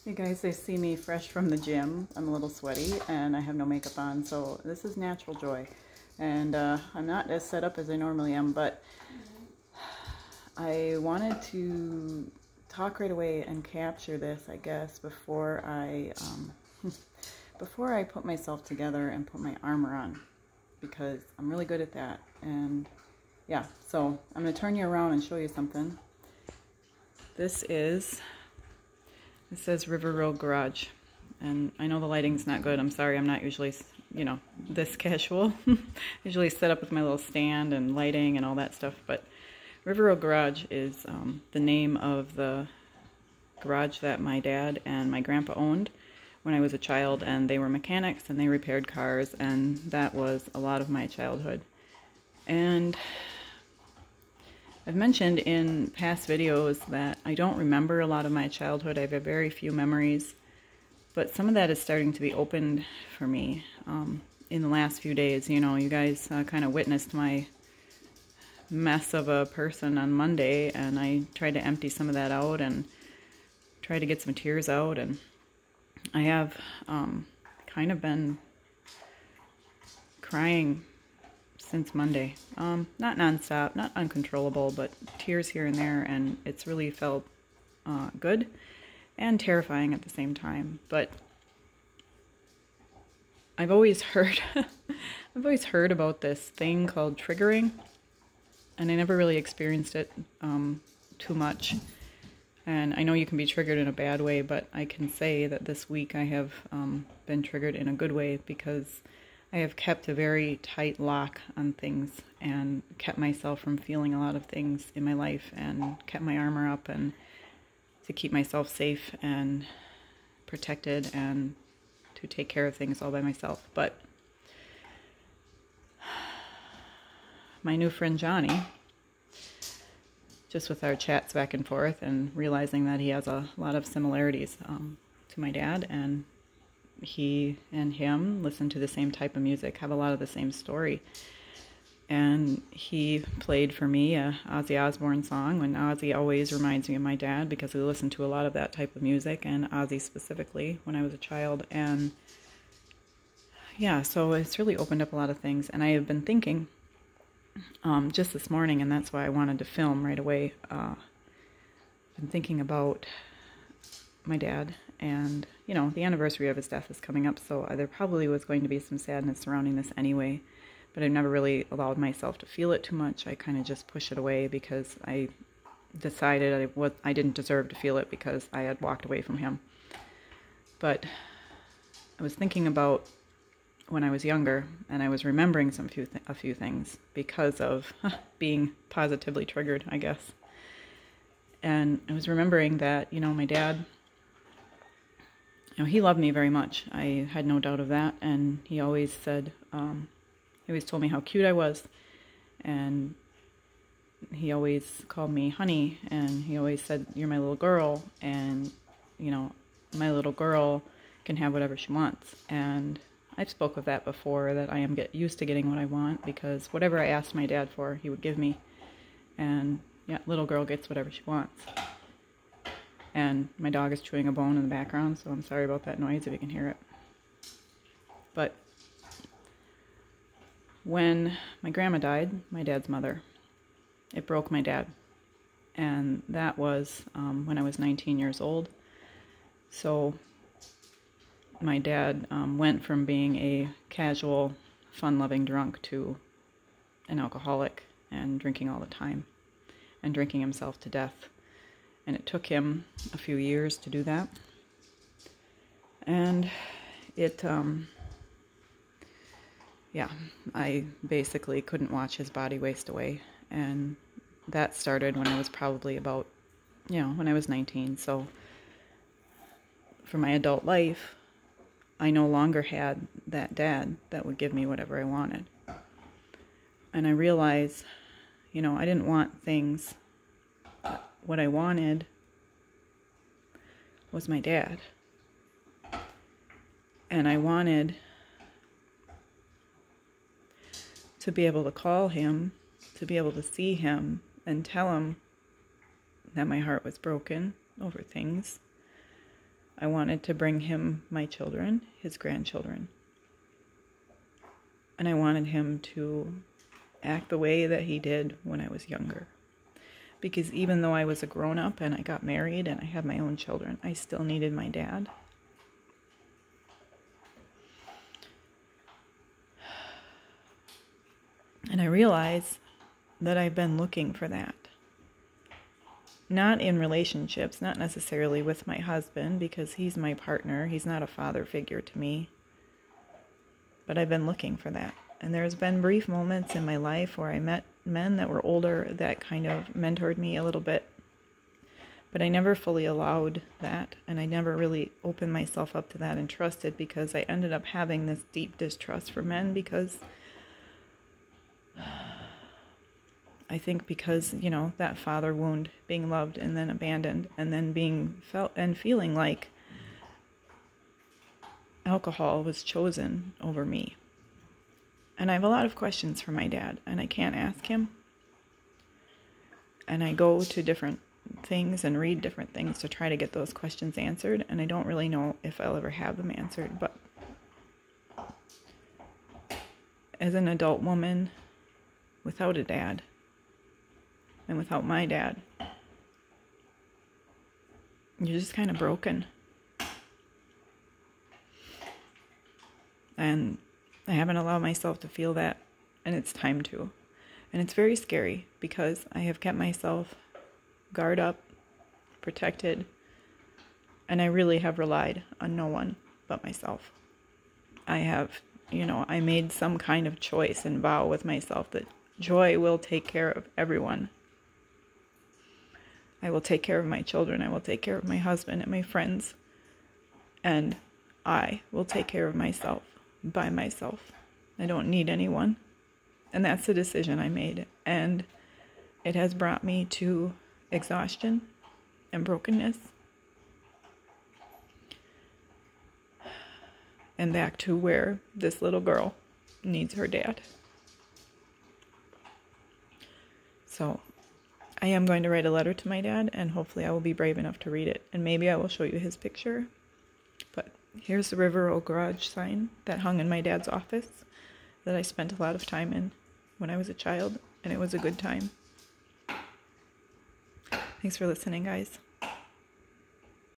Hey guys, they see me fresh from the gym. I'm a little sweaty and I have no makeup on, so this is natural joy. And I'm not as set up as I normally am, but I wanted to talk right away and capture this, I guess, before I before I put myself together and put my armor on, because I'm really good at that. And yeah, so I'm going to turn you around and show you something. It says River Road Garage, and I know the lighting's not good. I'm sorry, I'm not usually, this casual. Usually set up with my little stand and lighting and all that stuff, but River Road Garage is the name of the garage that my dad and my grandpa owned when I was a child, and they were mechanics and they repaired cars, and that was a lot of my childhood. And I've mentioned in past videos that I don't remember a lot of my childhood. I have very few memories, but some of that is starting to be opened for me in the last few days. You know, you guys kind of witnessed my mess of a person on Monday, and I tried to empty some of that out and try to get some tears out, and I have kind of been crying since Monday. Not nonstop, not uncontrollable, but tears here and there, and it's really felt good and terrifying at the same time. But I've always heard about this thing called triggering, and I never really experienced it too much. And I know you can be triggered in a bad way, but I can say that this week I have been triggered in a good way, because I have kept a very tight lock on things and kept myself from feeling a lot of things in my life, and kept my armor up and to keep myself safe and protected and to take care of things all by myself. But my new friend Johnny, just with our chats back and forth and realizing that he has a lot of similarities to my dad, and he and him listen to the same type of music, have a lot of the same story. And he played for me a Ozzy Osbourne song, and Ozzy always reminds me of my dad because we listened to a lot of that type of music, and Ozzy specifically when I was a child. And yeah, so it's really opened up a lot of things. And I have been thinking just this morning, and that's why I wanted to film right away. I've been thinking about my dad, and the anniversary of his death is coming up, so there probably was going to be some sadness surrounding this anyway, but I never really allowed myself to feel it too much. I kind of just push it away because I decided I didn't deserve to feel it because I had walked away from him. But I was thinking about when I was younger, and I was remembering a few things because of being positively triggered, I guess. And I was remembering that, my dad, he loved me very much. I had no doubt of that. And he always said, he always told me how cute I was. And he always called me honey. And he always said, you're my little girl. And, my little girl can have whatever she wants. And I've spoke of that before, that I am used to getting what I want, because whatever I asked my dad for, he would give me. And yeah, little girl gets whatever she wants. And my dog is chewing a bone in the background, so I'm sorry about that noise if you can hear it. But when my grandma died, my dad's mother, it broke my dad. And that was when I was 19 years old. So my dad went from being a casual, fun-loving drunk to an alcoholic and drinking all the time and drinking himself to death. And it took him a few years to do that. And I basically couldn't watch his body waste away. And that started when I was probably about, when I was 19. So for my adult life, I no longer had that dad that would give me whatever I wanted. And I realized, I didn't want things. What I wanted was my dad. And I wanted to be able to call him, to be able to see him and tell him that my heart was broken over things. I wanted to bring him my children, his grandchildren. And I wanted him to act the way that he did when I was younger. Because even though I was a grown-up and I got married and I had my own children, I still needed my dad. And I realize that I've been looking for that. Not in relationships, not necessarily with my husband, because he's my partner. He's not a father figure to me. But I've been looking for that. And there's been brief moments in my life where I met men that were older that kind of mentored me a little bit. But I never fully allowed that, and I never really opened myself up to that and trusted, because I ended up having this deep distrust for men, because I think because, you know, that father wound, being loved and then abandoned, and then being felt and feeling like alcohol was chosen over me. And I have a lot of questions for my dad, and I can't ask him. And I go to different things and read different things to try to get those questions answered, and I don't really know if I'll ever have them answered. But as an adult woman without a dad, and without my dad, you're just kind of broken. And I haven't allowed myself to feel that, and it's time to. And it's very scary, because I have kept myself guard up, protected, and I really have relied on no one but myself. I have, I made some kind of choice and vow with myself that Joy will take care of everyone. I will take care of my children. I will take care of my husband and my friends. And I will take care of myself by myself. I don't need anyone. And that's the decision I made. And it has brought me to exhaustion and brokenness. And back to where this little girl needs her dad. So I am going to write a letter to my dad, and hopefully I will be brave enough to read it. And maybe I will show you his picture. But here's the River Road garage sign that hung in my dad's office that I spent a lot of time in when I was a child, and it was a good time. Thanks for listening, guys.